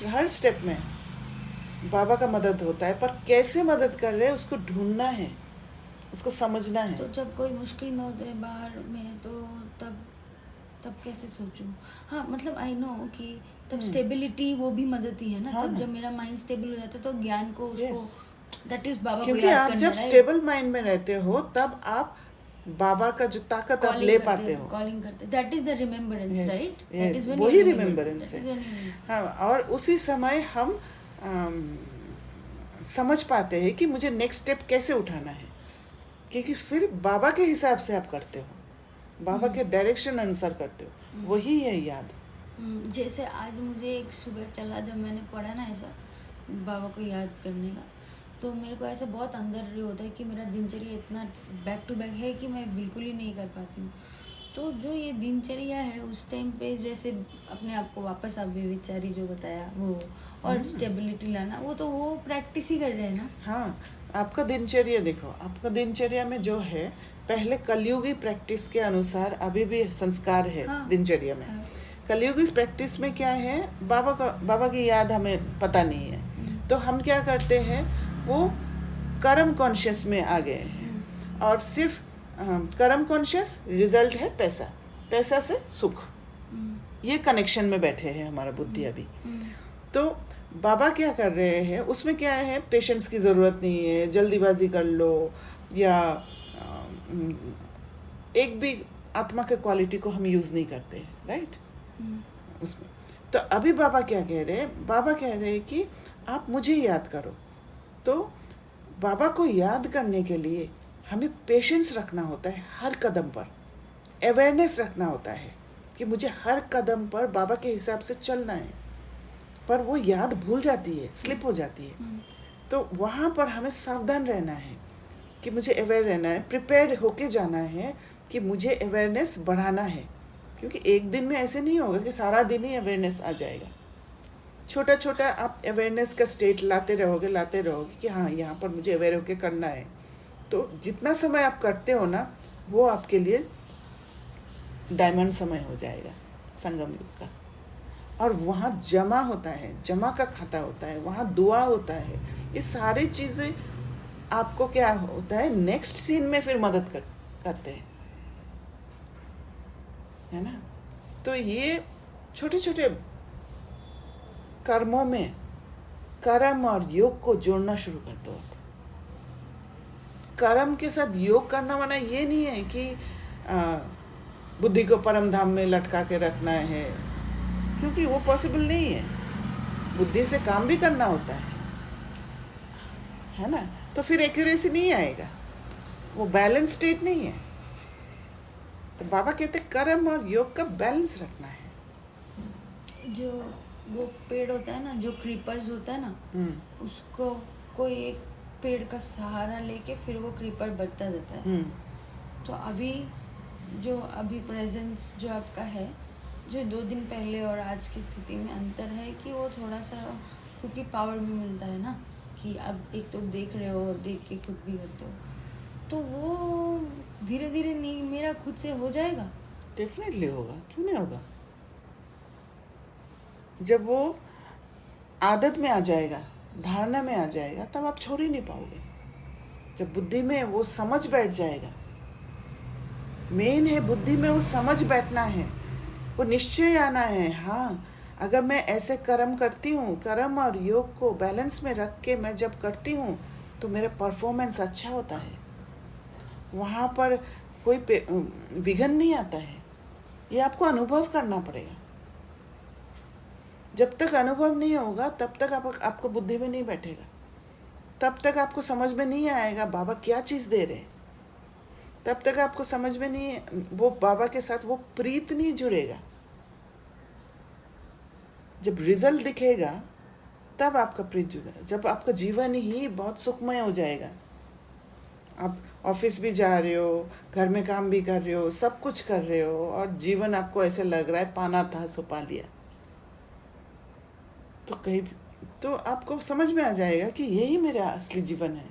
हर स्टेप में बाबा का मदद होता है, पर कैसे मदद कर रहे हैं उसको ढूंढना है, उसको समझना है। तो जब कोई मुश्किल में होते हैं बाहर में, तो तब तब कैसे सोचूं? हाँ, मतलब आई नो कि तब स्टेबिलिटी वो भी मदद ही है ना। हाँ तब ना। जब मेरा माइंड स्टेबल हो जाता है तो ज्ञान को उसको, यस, दैट इज बाबा को क्योंकि याद आप करना, जब right? स्टेबल माइंड में रहते हो तब आप बाबा का जो ताकत आप ले पाते हो। कॉलिंग करते, that is the remembrance, yes, right? That yes, is when वही रिमेम्बरेंस है। हाँ, और उसी समय हम समझ पाते हैं कि मुझे नेक्स्ट स्टेप कैसे उठाना है, क्योंकि फिर बाबा के हिसाब से आप करते हो, बाबा के डायरेक्शन अनुसार करते हो, वही है याद। जैसे आज मुझे एक सुबह चला, जब मैंने पढ़ा ना ऐसा बाबा को याद करने का, तो मेरे को ऐसा बहुत अंदर होता है कि मेरा दिनचर्या इतना बैक टू बैक है कि मैं बिल्कुल ही नहीं कर पाती हूँ। तो जो ये दिनचर्या है उस टाइम पे, जैसे अपने आप को वापस आप विचारी जो बताया वो, और स्टेबिलिटी लाना, वो प्रैक्टिस ही कर रहे हैं ना। हाँ, आपका दिनचर्या देखो, आपका दिनचर्या में जो है, पहले कलयुगी प्रैक्टिस के अनुसार अभी भी संस्कार है। हाँ, दिनचर्या में हाँ। कलयुगी प्रैक्टिस में क्या है, बाबा की याद हमें पता नहीं है, तो हम क्या करते हैं, वो कर्म कॉन्शियस में आ गए हैं, और सिर्फ कर्म कॉन्शियस, रिजल्ट है पैसा, पैसा से सुख, ये कनेक्शन में बैठे हैं हमारा बुद्धि अभी। तो बाबा क्या कर रहे हैं, उसमें क्या है, पेशेंस की ज़रूरत नहीं है, जल्दीबाजी कर लो, या एक भी आत्मा के क्वालिटी को हम यूज़ नहीं करते हैं, राइट? उसमें तो अभी बाबा क्या कह रहे हैं, बाबा कह रहे हैं कि आप मुझे याद करो। तो बाबा को याद करने के लिए हमें पेशेंस रखना होता है, हर कदम पर अवेयरनेस रखना होता है कि मुझे हर कदम पर बाबा के हिसाब से चलना है, पर वो याद भूल जाती है, स्लिप हो जाती है। तो वहाँ पर हमें सावधान रहना है कि मुझे अवेयर रहना है, प्रिपेयर होके जाना है कि मुझे अवेयरनेस बढ़ाना है, क्योंकि एक दिन में ऐसे नहीं होगा कि सारा दिन ही अवेयरनेस आ जाएगा। छोटा छोटा आप अवेयरनेस का स्टेट लाते रहोगे कि हाँ, यहाँ पर मुझे अवेयर होके करना है। तो जितना समय आप करते हो ना, वो आपके लिए डायमंड समय हो जाएगा, संगम युग का। और वहाँ जमा होता है, जमा का खाता होता है, वहाँ दुआ होता है, ये सारी चीज़ें आपको क्या होता है, नेक्स्ट सीन में फिर मदद करते हैं, है ना? तो ये छोटे छोटे कर्मों में कर्म और योग को जोड़ना शुरू कर दो। कर्म के साथ योग करना माना ये नहीं है कि बुद्धि को परम धाम में लटका के रखना है, क्योंकि वो पॉसिबल नहीं है। बुद्धि से काम भी करना होता है ना? तो फिर एक्यूरेसी नहीं आएगा, वो बैलेंस स्टेट नहीं है। तो बाबा कहते कर्म और योग का बैलेंस रखना है। जो वो पेड़ होता है ना, जो क्रीपर्स होता है ना, उसको कोई एक पेड़ का सहारा लेके फिर वो क्रीपर बढ़ता जाता है। तो अभी प्रेजेंस जो आपका है, जो 2 दिन पहले और आज की स्थिति में अंतर है कि वो थोड़ा सा, क्योंकि पावर भी मिलता है ना, कि अब एक तो देख रहे हो, देख के खुद भी करते हो, तो वो धीरे धीरे नहीं, मेरा खुद से हो जाएगा। डेफिनेटली होगा, क्यों नहीं होगा? जब वो आदत में आ जाएगा, धारणा में आ जाएगा, तब आप छोड़ ही नहीं पाओगे। जब बुद्धि में वो समझ बैठ जाएगा, मेन है बुद्धि में वो समझ बैठना है, वो निश्चय आना है। हाँ, अगर मैं ऐसे कर्म करती हूँ, कर्म और योग को बैलेंस में रख के मैं जब करती हूँ, तो मेरा परफॉर्मेंस अच्छा होता है, वहाँ पर कोई विघ्न नहीं आता है। ये आपको अनुभव करना पड़ेगा। जब तक अनुभव नहीं होगा तब तक आपको बुद्धि में नहीं बैठेगा, तब तक आपको समझ में नहीं आएगा बाबा क्या चीज़ दे रहे हैं। तब तक आपको समझ में नहीं, वो बाबा के साथ वो प्रीत नहीं जुड़ेगा। जब रिजल्ट दिखेगा तब आपका प्रीत जुड़ेगा, जब आपका जीवन ही बहुत सुखमय हो जाएगा। आप ऑफिस भी जा रहे हो, घर में काम भी कर रहे हो, सब कुछ कर रहे हो, और जीवन आपको ऐसे लग रहा है पाना था सो पा लिया, तो कहीं तो आपको समझ में आ जाएगा कि यही मेरा असली जीवन है,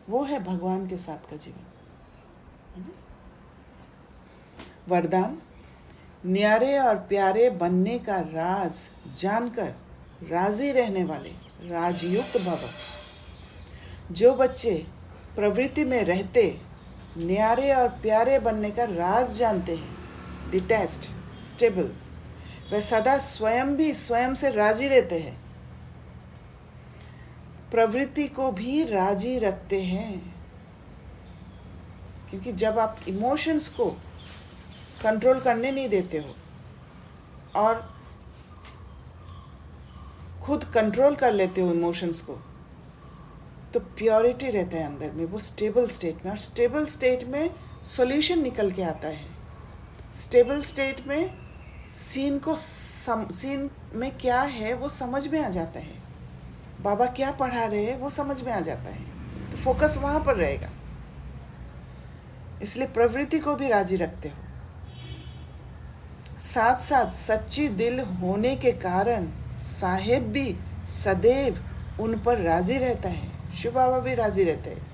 वो है भगवान के साथ का जीवन, है ना? वरदान, न्यारे और प्यारे बनने का राज जानकर राजी रहने वाले राजयुक्त भव। जो बच्चे प्रवृत्ति में रहते न्यारे और प्यारे बनने का राज जानते हैं, डिटैच्ड, स्टेबल, वे सदा स्वयं भी स्वयं से राजी रहते हैं, प्रवृत्ति को भी राजी रखते हैं। क्योंकि जब आप इमोशंस को कंट्रोल करने नहीं देते हो और खुद कंट्रोल कर लेते हो इमोशंस को, तो प्योरिटी रहता है अंदर में, वो स्टेबल स्टेट में। और स्टेबल स्टेट में सॉल्यूशन निकल के आता है। स्टेबल स्टेट में सीन में क्या है वो समझ में आ जाता है, बाबा क्या पढ़ा रहे हैं वो समझ में आ जाता है, तो फोकस वहाँ पर रहेगा। इसलिए प्रवृत्ति को भी राजी रखते हो। साथ साथ सच्ची दिल होने के कारण साहेब भी सदैव उन पर राजी रहता है, शिव बाबा भी राजी रहते हैं,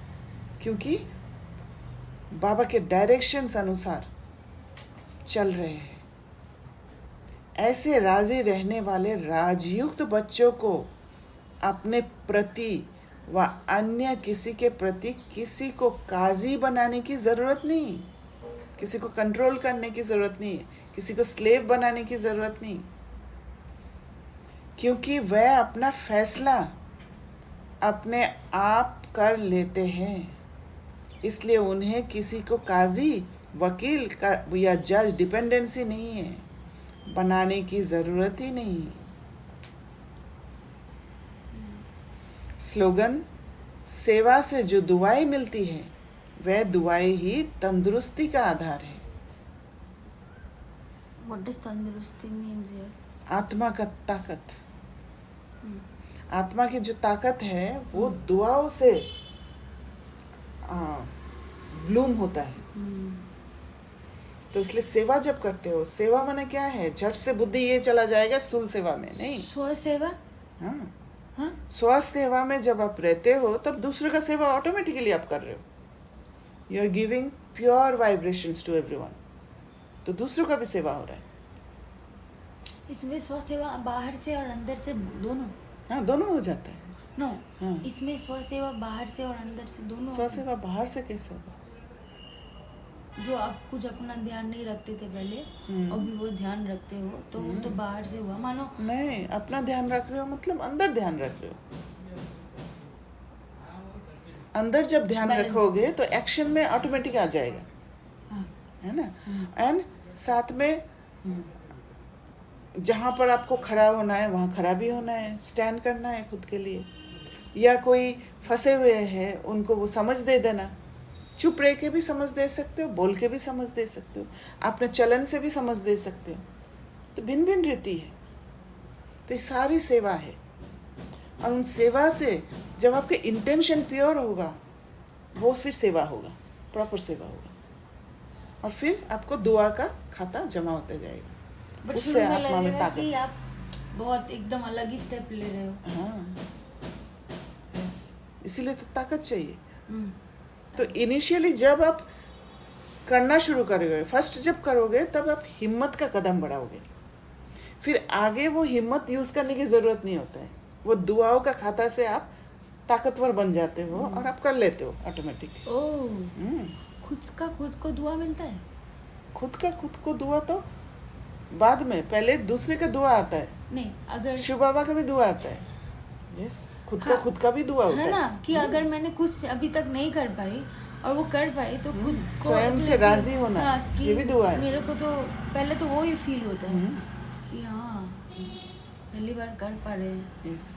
क्योंकि बाबा के डायरेक्शंस अनुसार चल रहे हैं। ऐसे राजी रहने वाले राजयुक्त बच्चों को अपने प्रति व अन्य किसी के प्रति किसी को काजी बनाने की ज़रूरत नहीं, किसी को कंट्रोल करने की ज़रूरत नहीं, किसी को स्लेव बनाने की ज़रूरत नहीं, क्योंकि वह अपना फैसला अपने आप कर लेते हैं। इसलिए उन्हें किसी को काजी, वकील का या जज, डिपेंडेंसी नहीं है, बनाने की ज़रूरत ही नहीं। स्लोगन, सेवा से जो दुआएं मिलती है वह दुआएं ही तंदुरुस्ती का आधार है। What does तंदुरुस्ती means here? आत्मा का ताकत, आत्मा की जो ताकत है वो दुआओं से ब्लूम होता है। तो इसलिए सेवा जब करते हो, सेवा माने क्या है, झट से बुद्धि ये चला जाएगा स्थूल सेवा में नहीं। स्व सेवा, हाँ, हाँ, स्व सेवा में जब आप रहते हो तब दूसरे का सेवा ऑटोमेटिकली आप कर रहे हो। You are giving pure vibrations to everyone, तो दूसरों का भी सेवा हो रहा है। इसमें स्व सेवा बाहर से और अंदर से दोनों? हाँ, दोनों हो जाता है। नो, हाँ। इसमें स्व सेवा बाहर से और अंदर से दोनों स्व होती है। सेवा बाहर से कैसे होगा? जो आप कुछ अपना ध्यान नहीं रखते थे पहले, अभी वो ध्यान रखते हो, तो वो तो बाहर से हुआ। मानो नहीं, अपना ध्यान रख रहे हो मतलब अंदर ध्यान रख रहे हो। अंदर जब ध्यान Balance. रखोगे तो एक्शन में ऑटोमेटिक आ जाएगा, हाँ, है ना? एंड साथ में जहाँ पर आपको खड़ा होना है वहाँ खड़ा भी होना है, स्टैंड करना है खुद के लिए। या कोई फंसे हुए हैं उनको वो समझ दे देना, चुप रह के भी समझ दे सकते हो, बोल के भी समझ दे सकते हो, अपने चलन से भी समझ दे सकते हो। तो भिन्न भिन्न रीति है, तो ये सारी सेवा है। और उन सेवा से जब आपके इंटेंशन प्योर होगा वो फिर सेवा होगा, प्रॉपर सेवा होगा, और फिर आपको दुआ का खाता जमा होता जाएगा। बट उससे शुरू में आत्मा में लगेगा ताकत। कि आप बहुत एकदम अलग ही स्टेप ले रहे हो। हाँ, यस, इसीलिए तो ताकत चाहिए। हम्म, तो इनिशियली जब आप करना शुरू करोगे, फर्स्ट जब करोगे तब आप हिम्मत का कदम बढ़ाओगे, फिर आगे वो हिम्मत यूज़ करने की ज़रूरत नहीं होता है, वो दुआओं का खाता से आप ताकतवर बन जाते हो और आप कर लेते हो ऑटोमेटिक। ओह, खुद को दुआ मिलता है? खुद को दुआ तो बाद में, पहले दूसरे का दुआ आता है। नहीं, अगर शिव बाबा का भी दुआ आता है। यस, हाँ, खुद का भी दुआ होता है है ना, कि अगर मैंने कुछ अभी तक नहीं कर पाई और वो कर पाई तो खुद को स्वयं से मतलब राजी होना, हाँ, कि ये भी दुआ है। मेरे को तो पहले तो वो ही फील होता है कि हाँ पहली बार कर पा रहे हैं, यस,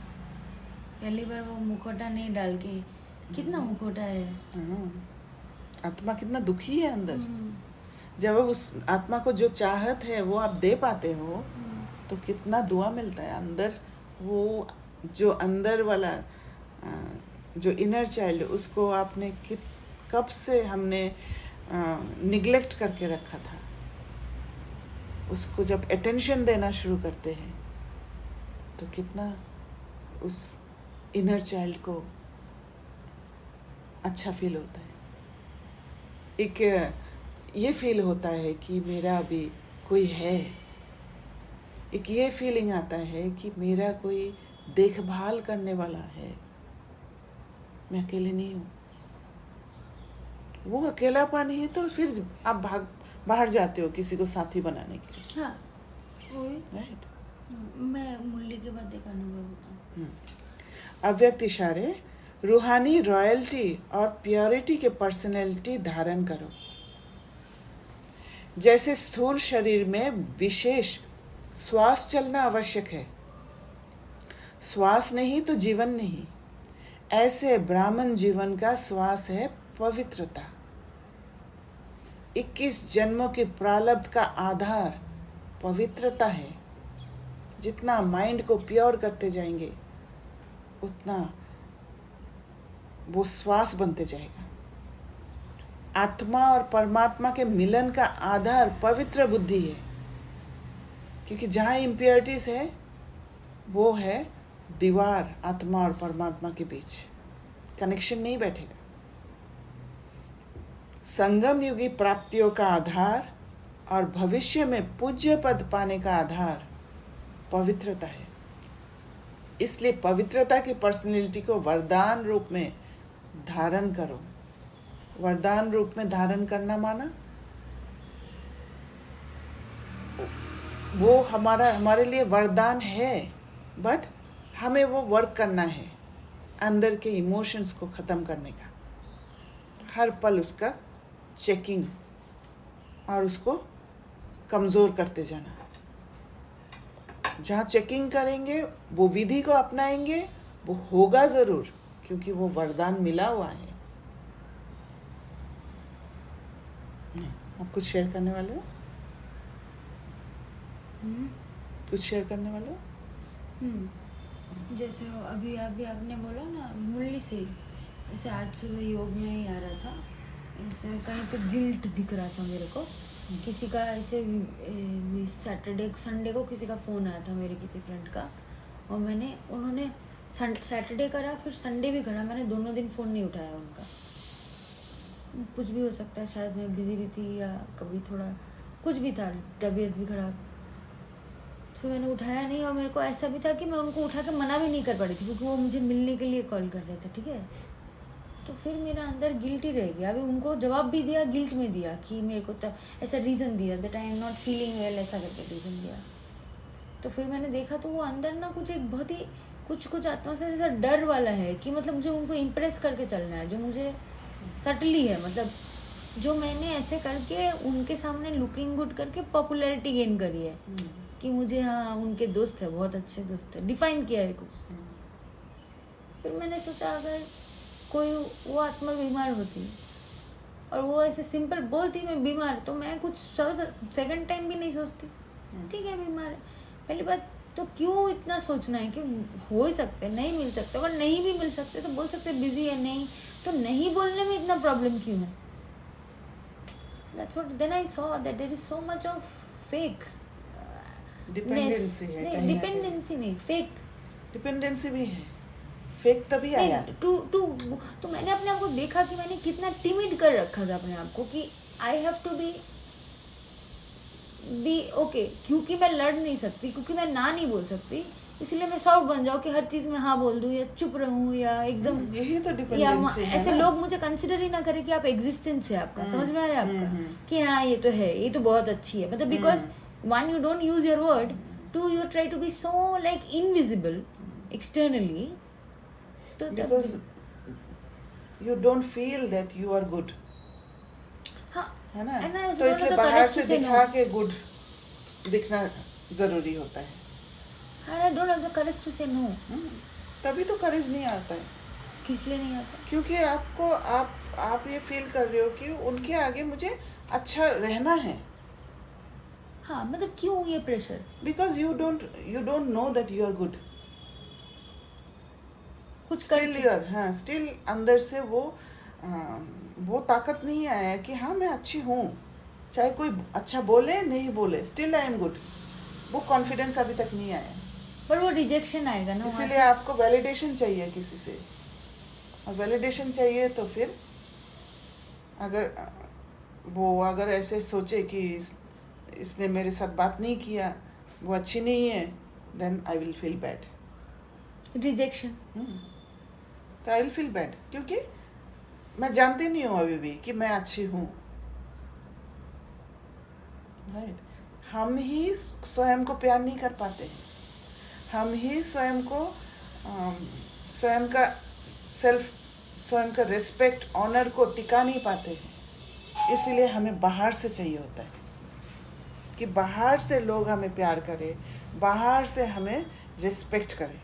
पहली बार वो मुखौटा नहीं डाल के। कितना मुखौटा है, हाँ, आत्मा कितना दुखी है अंदर। जब उस आत्मा को जो चाहत है वो आप दे पाते हो तो कितना दुआ मिलता है अंदर। वो जो अंदर वाला जो इनर चाइल्ड, उसको आपने कब से हमने निग्लेक्ट करके रखा था, उसको जब अटेंशन देना शुरू करते हैं तो कितना उस इनर चाइल्ड को अच्छा फील होता है। एक ये फील होता है कि मेरा अभी कोई है। एक ये फीलिंग आता है कि मेरा कोई देखभाल करने वाला है, मैं अकेले नहीं हूँ। वो अकेलापन ही तो फिर आप बाहर जाते हो किसी को साथी बनाने के लिए। हाँ, वही। राइट। मैं मुरली के बाद एक अनुभव बताऊँ। अव्यक्त इशारे, रूहानी रॉयल्टी और प्योरिटी के पर्सनैलिटी धारण करो। जैसे स्थूल शरीर में विशेष श्वास चलना आवश्यक है, श्वास नहीं तो जीवन नहीं, ऐसे ब्राह्मण जीवन का श्वास है पवित्रता। 21 जन्मों के प्रारब्ध का आधार पवित्रता है। जितना माइंड को प्योर करते जाएंगे उतना वो श्वास बनते जाएगा। आत्मा और परमात्मा के मिलन का आधार पवित्र बुद्धि है, क्योंकि जहाँ इम्प्योरिटीज है वो है दीवार आत्मा और परमात्मा के बीच, कनेक्शन नहीं बैठेगा। संगम युगी प्राप्तियों का आधार और भविष्य में पूज्य पद पाने का आधार पवित्रता है। इसलिए पवित्रता की पर्सनैलिटी को वरदान रूप में धारण करो। वरदान रूप में धारण करना माना वो हमारे लिए वरदान है, बट हमें वो वर्क करना है, अंदर के इमोशंस को ख़त्म करने का, हर पल उसका चेकिंग और उसको कमज़ोर करते जाना। जहाँ चेकिंग करेंगे, वो विधि को अपनाएंगे, वो होगा ज़रूर, क्योंकि वो वरदान मिला हुआ है। आप कुछ शेयर करने वाले हो? कुछ शेयर करने वाले हो? जैसे अभी आपने बोला ना मुरली से, ऐसे आज सुबह योग में ही आ रहा था, ऐसे कहीं पे गिल्ट दिख रहा था मेरे को। किसी का ऐसे संडे को किसी का फ़ोन आया था मेरे किसी फ्रेंड का, और उन्होंने सैटरडे करा, फिर संडे भी करा। मैंने दोनों दिन फ़ोन नहीं उठाया उनका। कुछ भी हो सकता है, शायद मैं बिज़ी भी थी या कभी थोड़ा कुछ भी था, तबीयत भी ख़राब, तो मैंने उठाया नहीं। और मेरे को ऐसा भी था कि मैं उनको उठा के मना भी नहीं कर पा रही थी, क्योंकि वो मुझे मिलने के लिए कॉल कर रहे थे, ठीक है। तो फिर मेरा अंदर गिल्ट ही रह गया। अभी उनको जवाब भी दिया, गिल्ट में दिया कि मेरे को ऐसा रीज़न दिया, that I am not feeling well, ऐसा करके रीज़न दिया। तो फिर मैंने देखा तो वो अंदर ना कुछ एक बहुत ही कुछ आत्मा से ऐसा डर वाला है कि मतलब मुझे उनको इम्प्रेस करके चलना है, जो मुझे सटली है, मतलब जो मैंने ऐसे करके उनके सामने लुकिंग गुड करके पॉपुलैरिटी गेन करी है कि मुझे हाँ उनके दोस्त है, बहुत अच्छे दोस्त है, डिफाइन किया है कुछ। फिर मैंने सोचा अगर कोई वो आत्मा बीमार होती और वो ऐसे सिंपल बोलती मैं बीमार, तो मैं कुछ सेकंड टाइम भी नहीं सोचती, ठीक है बीमार है। पहली बात तो क्यों इतना सोचना है कि हो ही सकते, नहीं मिल सकते, अगर नहीं भी मिल सकते तो बोल सकते बिजी है, नहीं तो नहीं बोलने में इतना प्रॉब्लम क्यों है। That's what then I saw that there is so much of fake dependency है, नहीं डिपेंडेंसी नहीं, फेक डिपेंडेंसी भी है, फेक तभी आया। तो मैंने अपने आप को देखा कि मैंने कितना टिमिड कर रखा था अपने आप को कि I have to be okay, क्योंकि मैं लड़ नहीं सकती, क्योंकि मैं ना नहीं बोल सकती, इसलिए मैं सॉफ्ट बन जाऊँ कि हर चीज़ में हाँ बोल दूँ या चुप रहूँ या एकदम, यही तो डिपेंडेंसी है। ऐसे लोग मुझे कंसिडर ही ना करें कि आप एग्जिस्टेंस है आपका, समझ में आ रहा है आपका कि हाँ ये तो है, ये तो बहुत अच्छी है, मतलब because one you don't use your word, two you try to be so like invisible externally, तो because you don't feel that you are good, है ना, तो इसलिए बाहर से दिखा के गुड दिखना जरूरी होता है। I don't have the courage to say no. तभी तो करेज नहीं आता है, इसलिए नहीं आता। क्योंकि आप ये फील कर रहे हो कि उनके आगे मुझे अच्छा रहना है, हाँ मतलब क्यों ये pressure? Because you don't know that you are good. कुछ स्टिल अंदर से वो ताकत नहीं आया कि हाँ मैं अच्छी हूँ, चाहे कोई अच्छा बोले नहीं बोले, स्टिल आई एम गुड। वो कॉन्फिडेंस अभी तक नहीं आया, पर वो रिजेक्शन आएगा ना वहाँ इसीलिए से। आपको वैलिडेशन चाहिए किसी से, और वैलिडेशन चाहिए तो फिर अगर ऐसे सोचे कि इसने मेरे साथ बात नहीं किया, वो अच्छी नहीं है, then I will feel bad. Rejection. तो आई विल फील बैड, क्योंकि मैं जानती नहीं हूँ अभी भी कि मैं अच्छी हूँ, राइट। हम ही स्वयं को प्यार नहीं कर पाते, हम ही स्वयं का रिस्पेक्ट, ऑनर को टिका नहीं पाते हैं। इसीलिए हमें बाहर से चाहिए होता है कि बाहर से लोग हमें प्यार करें, बाहर से हमें रिस्पेक्ट करें।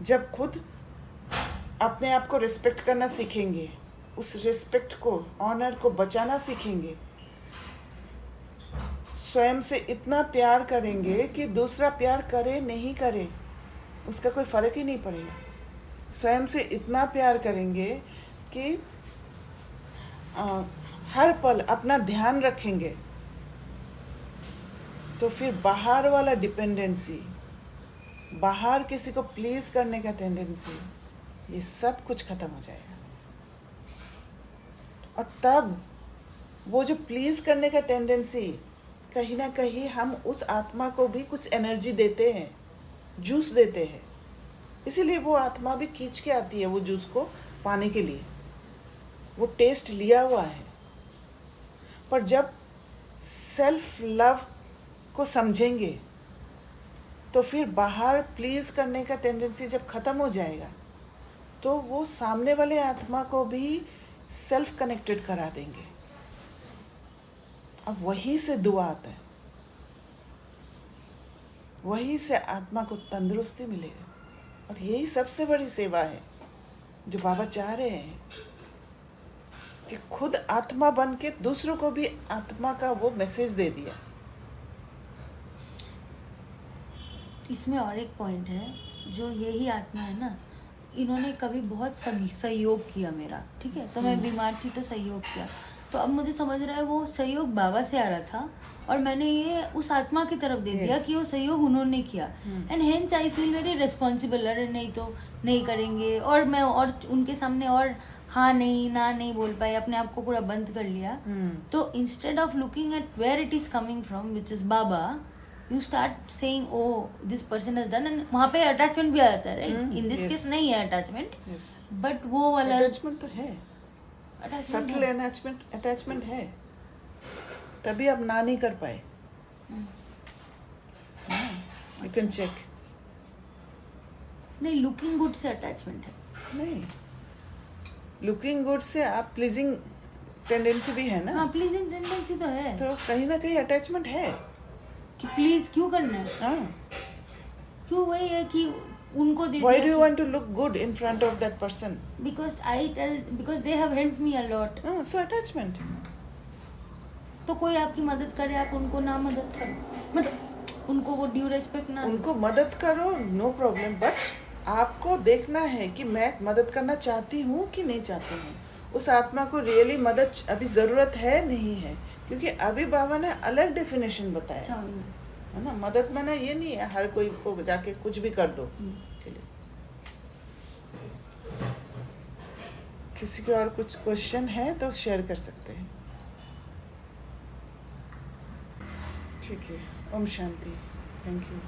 जब खुद अपने आप को रिस्पेक्ट करना सीखेंगे, उस रिस्पेक्ट को, ऑनर को बचाना सीखेंगे, स्वयं से इतना प्यार करेंगे कि दूसरा प्यार करे नहीं करे उसका कोई फर्क ही नहीं पड़ेगा। स्वयं से इतना प्यार करेंगे कि हर पल अपना ध्यान रखेंगे, तो फिर बाहर वाला डिपेंडेंसी, बाहर किसी को प्लीज करने का टेंडेंसी, ये सब कुछ खत्म हो जाएगा। और तब वो जो प्लीज करने का टेंडेंसी, कहीं ना कहीं हम उस आत्मा को भी कुछ एनर्जी देते हैं, जूस देते हैं, इसीलिए वो आत्मा भी खींच के आती है वो जूस को पाने के लिए, वो टेस्ट लिया हुआ है। पर जब सेल्फ लव को समझेंगे तो फिर बाहर प्लीज करने का टेंडेंसी जब खत्म हो जाएगा, तो वो सामने वाले आत्मा को भी सेल्फ कनेक्टेड करा देंगे। अब वहीं से दुआ आता है, वहीं से आत्मा को तंदुरुस्ती मिलेगी। और यही सबसे बड़ी सेवा है जो बाबा चाह रहे हैं, कि खुद आत्मा बन के दूसरों को भी आत्मा का वो मैसेज दे दिया। इसमें और एक पॉइंट है, जो यही आत्मा है ना, इन्होंने कभी बहुत सहयोग किया मेरा, ठीक है, तो मैं बीमार थी तो सहयोग किया, तो अब मुझे समझ रहा है वो सहयोग बाबा से आ रहा था और मैंने ये उस आत्मा की तरफ दे दिया कि वो सहयोग उन्होंने किया, and hence I feel very responsible. अरे नहीं तो नहीं करेंगे, और मैं और उनके सामने और हाँ नहीं ना नहीं बोल पाए, अपने आप को पूरा बंद कर लिया। तो instead of looking at where it is coming from, which is बाबा, you start saying oh this person has done, and वहाँ पे अटैचमेंट भी आ जाता है, राइट। इन दिस केस नहीं है अटैचमेंट, बट वो वाला अटैचमेंट तो है, सटल अटैचमेंट है, तभी आप ना नहीं कर पाए। You can check. नहीं, लुकिंग गुड से अटैचमेंट है नहीं, लुकिंग गुड से आप प्लीजिंग टेंडेंसी भी है ना। हाँ, प्लीजिंग टेंडेंसी तो है, तो कहीं ना कहीं अटैचमेंट है कि प्लीज क्यों करना है। हाँ, क्यों, वही है कि उनको दे why दिया do you want to look good in front of that person? because they have helped me a lot. So attachment. तो कोई आपकी मदद करे, आप उनको ना मदद करो, मतलब उनको वो ड्यू रिस्पेक्ट ना, उनको मदद करो, नो प्रॉब्लम, बट आपको देखना है कि मैं मदद करना चाहती हूँ कि नहीं चाहती हूँ, उस आत्मा को रियली मदद अभी ज़रूरत है नहीं है, क्योंकि अभी बाबा ने अलग डेफिनेशन बताया है ना। मदद माना ये नहीं है हर कोई को जाके कुछ भी कर दो के लिए। किसी को और कुछ क्वेश्चन है तो शेयर कर सकते हैं। ठीक है, ओम शांति, थैंक यू।